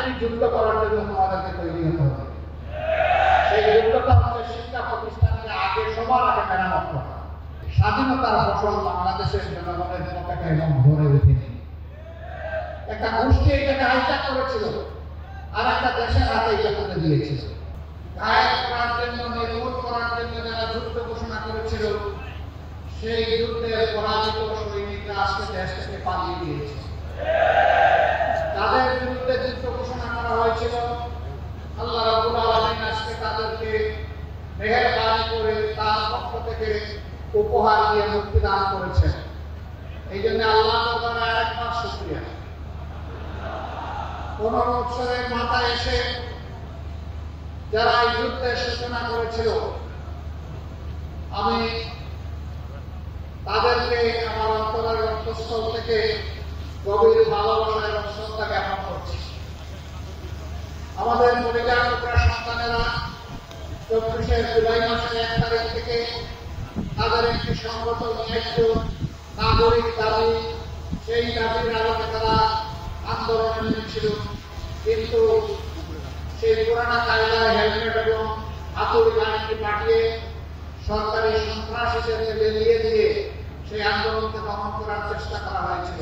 আরেকটি যুদ্ধ করার জন্য তোমাদেরকে তৈরি হতে হবে। সেই যুদ্ধটা হচ্ছে শিক্ষা প্রতিষ্ঠানকে আগে সবার আগে মেরামত করা। স্বাধীনতার ফসল বাংলাদেশের জনগণের পতাকা এবং ভরে উঠেনি। একটা গোষ্ঠী এটাকে হাইজ্যাক করেছিল, আর একটা দেশের হাতে এটা তুলে দিয়েছিল। গায়েব করার জন্য, নির্মূল করার জন্য যারা যুদ্ধ ঘোষণা করেছিল, সেই যুদ্ধের পরাজিত সৈনিকরা আজকে দেশ থেকে পালিয়ে গিয়েছে। তাদের বিরুদ্ধে যুদ্ধ ঘোষণা করা হয়েছিল, আল্লাহ রাব্বুল আলামিন আজকে তাদেরকে মেহেরবানি করে তার পক্ষ থেকে উপহার দিয়ে মুক্তি দান করেছেন। এই জন্য আল্লাহ দরবারে আরেকবার শুকরিয়া। 15 বছরের মাথায় এসে যারা এই যুদ্ধের সূচনা করেছিল, আমি তাদেরকে আমার অন্তরের অন্তঃস্থল থেকে গভীর ভালোবাসা এবং শ্রদ্ধা জ্ঞাপন করছি। আমাদের পরিবার টুকরা সন্তানেরা 24শে জুলাই মাসের 1 তারিখ থেকে তাদের একটি সংগত ন্যায্য নাগরিক দাবি, সেই দাবির আলোকে তারা আন্দোলনে নেমেছিল। কিন্তু সেই পুরানা কায়দায় হেলমেট এবং হাতুড়ি বাহিনী পাঠিয়ে সরকারি সন্ত্রাসীদেরকে বেরিয়ে দিয়ে সেই আন্দোলনকে দমন করার চেষ্টা করা হয়েছিল।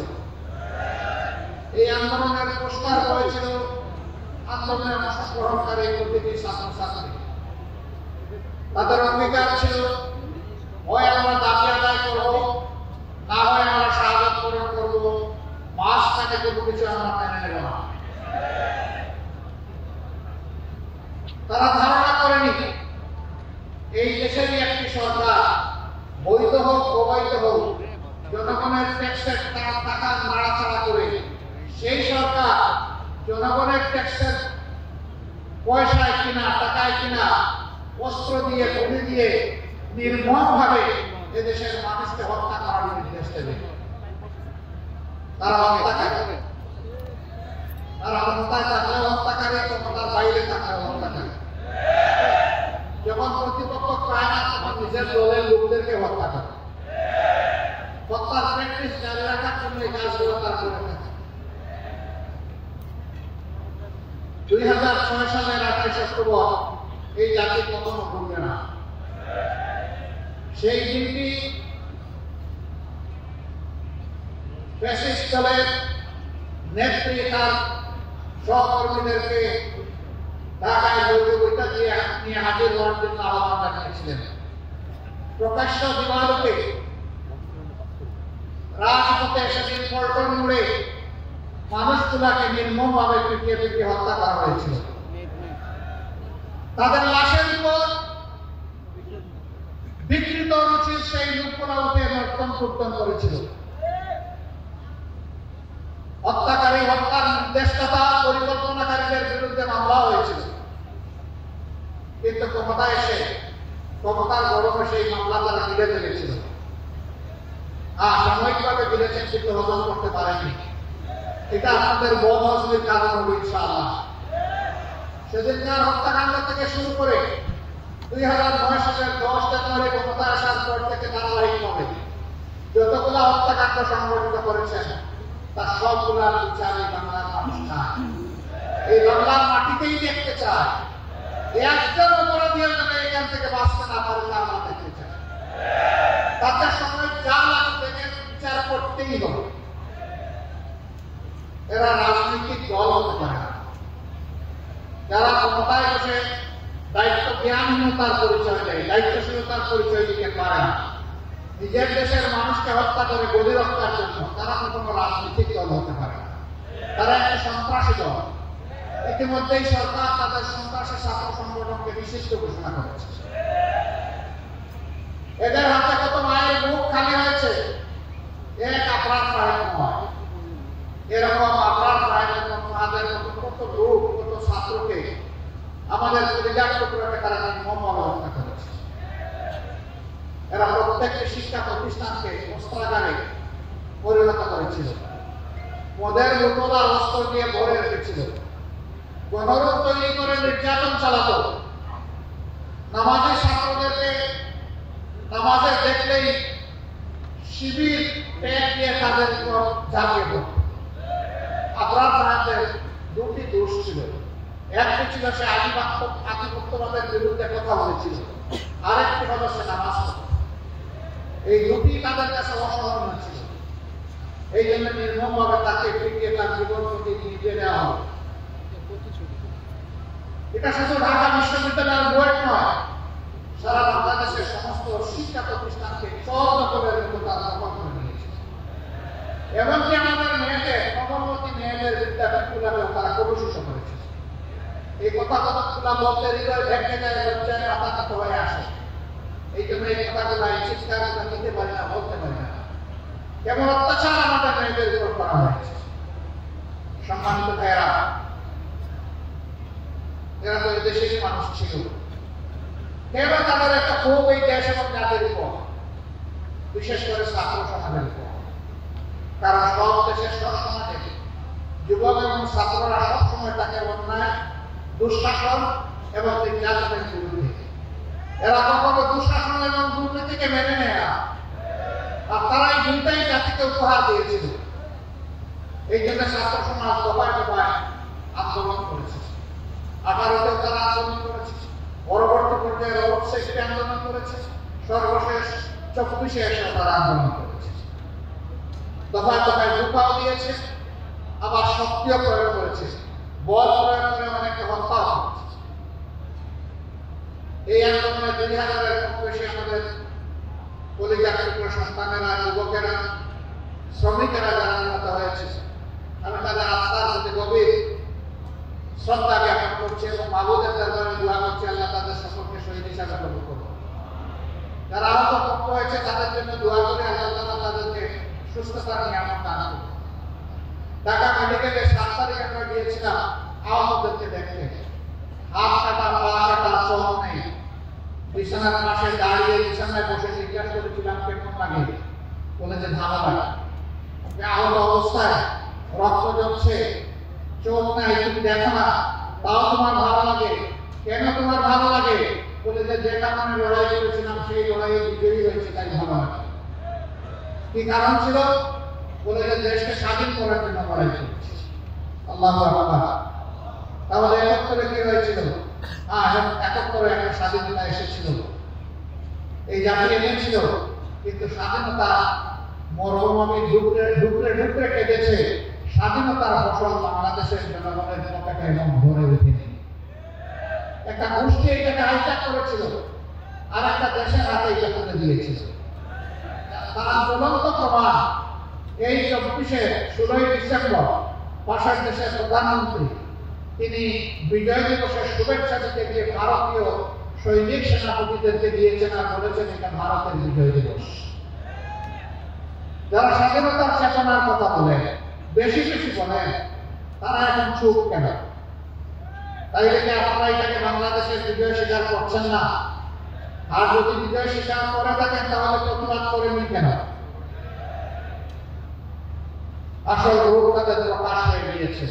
এই আন্দোলনের প্রস্তাব হয়েছিল আন্দোলনের অংশগ্রহণকারী প্রতিটি ছাত্রছাত্রী। তাদের অঙ্গীকার ছিল, হয় আমরা দাবি আদায় করবো, না হয় আমরা শাহাদাত বরণ করবো, মাঝখানে কোনো কিছু আমরা মেনে নেব না। তারা ধারণা করেনি এই দেশেরই একটি সরকার, বৈধ হোক অবৈধ হোক, জনগণের ট্যাক্সের টাকা নাড়াচাড়া করে সেই সরকার জনগণের ট্যাক্সের পয়সায় কিনা, টাকায় কিনা, অস্ত্র দিয়ে, গুলি দিয়ে নির্মমভাবে এদেশের মানুষকে হত্যা করার নির্দেশ দেবে। তারা হত্যাকারী, তারা ক্ষমতায় থাকলেও হত্যাকারী, ক্ষমতার বাইরে থাকলেও হত্যাকারী। যখন প্রতিপক্ষ পায় না, তখন নিজের দলের লোকদেরকে হত্যা করে। হত্যার প্র্যাকটিস জারি রাখার জন্য এই কাজগুলো তারা করে থাকে। 2006 সালের 28 অক্টোবর এই জাতি কখনো ভুলবে না। সেই দিনটি ফ্যাসিস্ট দলের নেত্রী তার সহকর্মীদেরকে ঢাকায় বৈঠক নিয়ে হাজির হওয়ার জন্য আহ্বান জানিয়েছিলেন। প্রকাশ্য দিবালোকে রাজপথে সেদিন পল্টন মোড়ে মানুষগুলাকে নির্মমভাবে পিটিয়ে পিটিয়ে হত্যা করা হয়েছিল। তাদের লাশের উপর বিকৃত রুচির সেই লোকগুলা উঠে নর্তন কীর্তন করেছিল। হত্যাকারী, হত্যার নির্দেশদাতা, পরিকল্পনাকারীদের বিরুদ্ধে মামলা হয়েছিল। কিন্তু ক্ষমতায় এসে ক্ষমতার গরমে সেই মামলা তারা গিলে ফেলেছিল। সাময়িকভাবে গিলেছেন, কিন্তু হজম করতে পারেনি। এটা আপনাদের বদ হজমের কারণ হবে ইনশাআল্লাহ। সেদিনকার হত্যাকাণ্ড থেকে শুরু করে 2009 সালের 10 জানুয়ারি ক্ষমতা আসার পর থেকে ধারাবাহিকভাবে যতগুলো হত্যাকাণ্ড সংঘটিত করেছেন, তার সবগুলার বিচার এই বাংলার মানুষ চায়। এই বাংলার মাটিতেই দেখতে চায়। একজন অপরাধীর জন্য এখান থেকে বাঁচতে না পারে, তা আমরা দেখতে চাই। তাদের সময় যা লাগবে বিচার করতেই হবে। এরা রাজনৈতিক দল হতে পারে না। যারা ক্ষমতায় বসে দায়িত্ব জ্ঞানহীনতার পরিচয় দেয়, দায়িত্বশীলতার পরিচয় দিতে পারে না, নিজের দেশের মানুষকে হত্যা করে গদি রক্ষার জন্য, তারা কোনো রাজনৈতিক দল হতে পারে না। তারা একটি সন্ত্রাসী দল। ইতিমধ্যেই সরকার তাদের সন্ত্রাসী ছাত্র সংগঠনকে নিষিদ্ধ ঘোষণা করেছে। এদের হাতে কত মায়ের মুখ খালি হয়েছে, এক আপনার প্রায় নয়। এরকম আপনার প্রায় তাদের কত লোক, কত ছাত্রকে, আমাদের পরিবার টুকরাকে তারা নির্মমভাবে হত্যা করেছে। এরা প্রত্যেকটি শিক্ষা প্রতিষ্ঠানকে অস্ত্রাগারে পরিণত করেছিল। মদের বোতল আর অস্ত্র দিয়ে ভরে রেখেছিল। গণরূপ তৈরি করে নির্যাতন চালাতো। নামাজের ছাত্রদেরকে নামাজে দেখলেই শিবির ট্যাগ দিয়ে তাদের উপর ঝাঁপিয়ে পড়ত। আপনার দুটি দোষ ছিল। একটি ছিল সে আধিপত্যবাদের বিরুদ্ধে কথা বলেছিল, আরেকটি হলো সে নামাজ পড়ত। এই দুটি তাদের কাছে অসহনীয় ছিল। এই জন্য নির্মমভাবে তাকে পিটিয়ে তার জীবন প্রতি নিয়ে নেওয়া হলো। এটা শুধু ঢাকা বিশ্ববিদ্যালয়ের বই নয়, সারা বাংলাদেশের সমস্ত শিক্ষা প্রতিষ্ঠানকে চরদখলের মতো তারা দখল করে নিয়েছে। এমনকি আমাদের মেয়েদের, কমলবতী মেয়েদের বিদ্যাপীঠগুলোকেও তারা কলুষিত করেছে। এই কথাগুলো বলতে হৃদয় ভেঙে যায়, লজ্জায় মাথা নত হয়ে আসে। এই জন্য এই কথাগুলো এই চিৎকারগুলো নিতে পারি না, বলতে পারি না। কেমন অত্যাচার আমাদের মেয়েদের উপর করা হয়েছে। সম্মানিত ভাইয়েরা, এরা তো এই দেশের মানুষ ছিল। কেন তাদের একটা ক্ষোভ এই দেশ এবং জাতির উপর, বিশেষ করে ছাত্র সমাজের উপর। কারণ সব দেশের সব সমাজে যুবক এবং ছাত্ররা সবসময় তাকে অন্যায়, দুঃশাসন এবং নির্যাতনের বিরুদ্ধে। এরা কখনো দুঃশাসন এবং দুর্নীতিকে মেনে নেয় না। আর তারা এই দুইটাই জাতিকে উপহার দিয়েছিল। এই জন্য ছাত্র সমাজ দফায় দফায় আন্দোলন করেছে। 18তেও তারা আন্দোলন করেছে, পরবর্তী পর্যায়ে রবট সেক্টে আন্দোলন করেছে, সর্বশেষ 24-এ এসে তারা আন্দোলন করেছে। দফায় দফায় ধোঁকাও দিয়েছে, আবার শক্তিও প্রয়োগ করেছে, বল প্রয়োগ করে অনেককে হত্যাও করেছে। এই আন্দোলনে 2000-এর কম বেশি আমাদের কলিজার সন্তানেরা, যুবকেরা, শ্রমিকেরা যারা নিহত হয়েছে, আমি তাদের আত্মার প্রতি গভীর শ্রদ্ধা জ্ঞাপন করছি এবং মাহবুদের দরবারে দোয়া করছি, আল্লাহ তাদের সকলকে শহীদ হিসাবে কবুল করুন। যারা আহত পক্ষ হয়েছে তাদের জন্য দোয়া করে আল্লাহ তাআলা তাদেরকে সুস্থতার নিয়ামত দান করুন। ঢাকা মেডিকেলে 7 তারিখে আমরা গিয়েছিলাম আহতদেরকে দেখতে। হাত কাটা, পা কাটা, চোখ নেই, বিছানার পাশে দাঁড়িয়ে বিছানায় বসে জিজ্ঞাসা করেছিলাম কেমন লাগে, বলে যে ভালো লাগে। আহত অবস্থায় রক্ত জমছে, চোখ নাই, তুমি দেখো না, তাও তোমার ভালো লাগে। কেন তোমার ভালো লাগে? বলে যে কারণে লড়াই করেছিলাম সেই লড়াইয়ে বিজয়ী হয়েছে, তাই ভালো লাগে। কি কারণ ছিল? বলে যে দেশকে স্বাধীন করার জন্য লড়াই করেছে। আল্লাহু আকবার। তাহলে 71-এ কি হয়েছিল? হ্যাঁ, 71-এ একটা স্বাধীনতা এসেছিল, এই জাতি এনেছিল। কিন্তু স্বাধীনতা মরুভূমি ঢুকরে ঢুকরে ঢুকরে কেটেছে। স্বাধীনতার ফসল বাংলাদেশের জনগণের পকেটে এবং ভরে উঠেনি। একটা গোষ্ঠী এটাকে হাইজ্যাক করেছিল, আর একটা দেশের হাতে এটা তুলে দিয়েছিল। তারা জ্বলন্ত প্রমাণ। এই 16 ডিসেম্বর পাশের দেশের প্রধানমন্ত্রী তিনি বিজয় দিবসের শুভেচ্ছা দিতে গিয়ে ভারতীয় সৈনিক সেনাপতিদেরকে দিয়েছেন আর বলেছেন এটা ভারতের বিজয় দিবস। যারা স্বাধীনতার চেতনার কথা বলে, বেশি বেশি বলে, তারা এখন চুপ কেন? তাই দেখে আপনারা এটাকে বাংলাদেশের বিজয় স্বীকার করছেন না। আর যদি বিজয় স্বীকার করে থাকেন তাহলে প্রতিবাদ করেননি কেন? আসল রূপ তাদের প্রকাশ হয়ে গিয়েছে,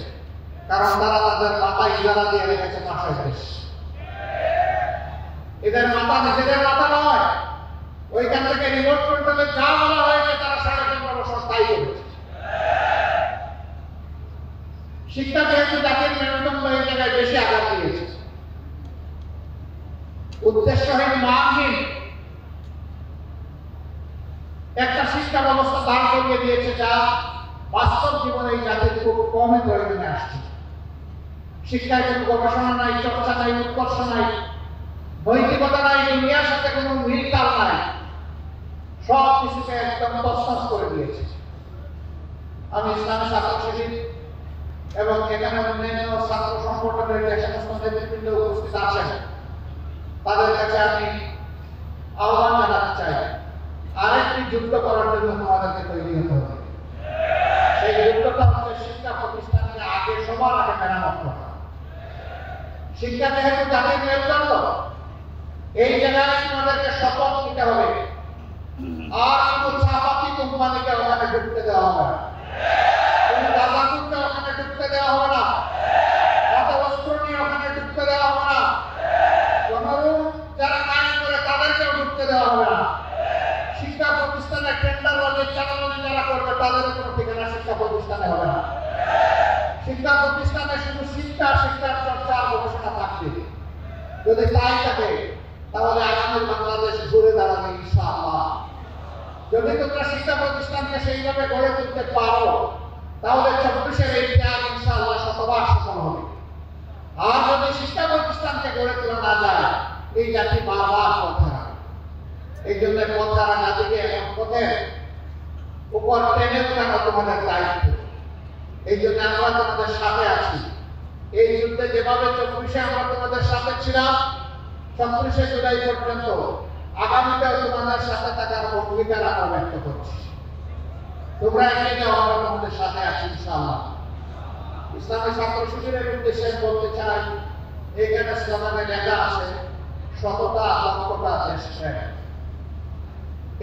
কারণ তারা তাদের মাথা ইজারা দিয়ে রেখেছে পাশের দেশ। এদের মাথা নিজেদের মাথা নয়, ওইখান থেকে রিমোট কন্ট্রোলে যা বলা হয়েছে তারা 15.5 বছর তাই করেছে। শিক্ষা যেহেতু জাতির মেরুদণ্ড, এই জায়গায় বেশি আঘাত দিয়েছে। উদ্দেশ্যহীন, মানহীন একটা শিক্ষা ব্যবস্থা দাঁড় করিয়ে দিয়েছে, যা বাস্তব জীবনে এই জাতির খুব কমই প্রয়োজনে আসছে। শিক্ষায় কোনো গবেষণা নাই, চর্চা নাই, উৎকর্ষ নাই, নৈতিকতা নাই, দুনিয়ার সাথে কোনো মিল তাল নাই, সব কিছুকে একদম তছনছ করে দিয়েছে। আমি ইসলামী ছাত্র শিবির এবং এখানে অন্যান্য ছাত্র সংগঠনের যে সমস্ত নেতৃবৃন্দ উপস্থিত আছেন তাদের কাছে আমি আহ্বান জানাতে চাই, আরেকটি যুদ্ধ করার জন্য তোমাদেরকে তৈরি হতে হবে। সেই যুদ্ধটা হচ্ছে শিক্ষা প্রতিষ্ঠানকে আগে সবার আগে মেরামত করা। শিক্ষা যেহেতু জাতির মেরুদণ্ড, এই জায়গায় তোমাদেরকে শপথ নিতে হবে, আর কোনো ছাপাতি কোম্পানিকে ওখানে ঢুকতে দেওয়া হবে না, কোনো দাদাগুকে ওখানে ঢুকতে দেওয়া হবে না, অস্ত্র নিয়ে ওখানে ঢুকতে দেওয়া হবে না, জনরূপ যারা কাজ করে তাদেরকেও ঢুকতে দেওয়া হবে না। শিক্ষা প্রতিষ্ঠানে টেন্ডার বাজে চালাবাজি যারা করবে তাদের কোনো ঠিকানা শিক্ষা প্রতিষ্ঠানে হবে না। শিক্ষা প্রতিষ্ঠানে শুধু যদি তাই থাকে তাহলে আগামী বাংলাদেশ ঘুরে দাঁড়াবে ইনশাআল্লাহ। যদি তোমরা শিক্ষা প্রতিষ্ঠানকে সেইভাবে গড়ে তুলতে পারো তাহলে 24-এর এই ত্যাগ ইনশাআল্লাহ শতবার সফল হবে। আর যদি শিক্ষা প্রতিষ্ঠানকে গড়ে তোলা না যায় এই জাতি বারবার পথ হারাবে। এই জন্য পথ হারা জাতিকে এখন পথের উপর টেনে ওঠানো তোমাদের দায়িত্ব। এই জন্য আমরা তোমাদের সাথে আছি। এই যুদ্ধে যেভাবে 24-এ আমরা তোমাদের সাথে ছিলাম 36শে জুলাই পর্যন্ত, আগামীতেও তোমাদের সাথে থাকার অঙ্গীকার আমরা ব্যক্ত করছি। তোমরা এগিয়ে যাও, আমরা তোমাদের সাথে আছি ইনশাআল্লাহ। ইসলামী ছাত্র শিবিরের উদ্দেশ্যে বলতে চাই, এখানে স্লোগানে লেখা আছে সততা, দক্ষতা, দেশপ্রেম।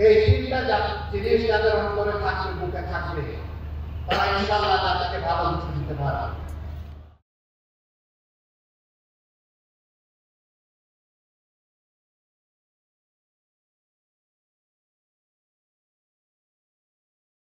এই তিনটা জিনিস যাদের অন্তরে থাকবে, বুকে থাকবে, তারা ইনশাআল্লাহ জাতিকে ভালো কিছু দিতে পারে।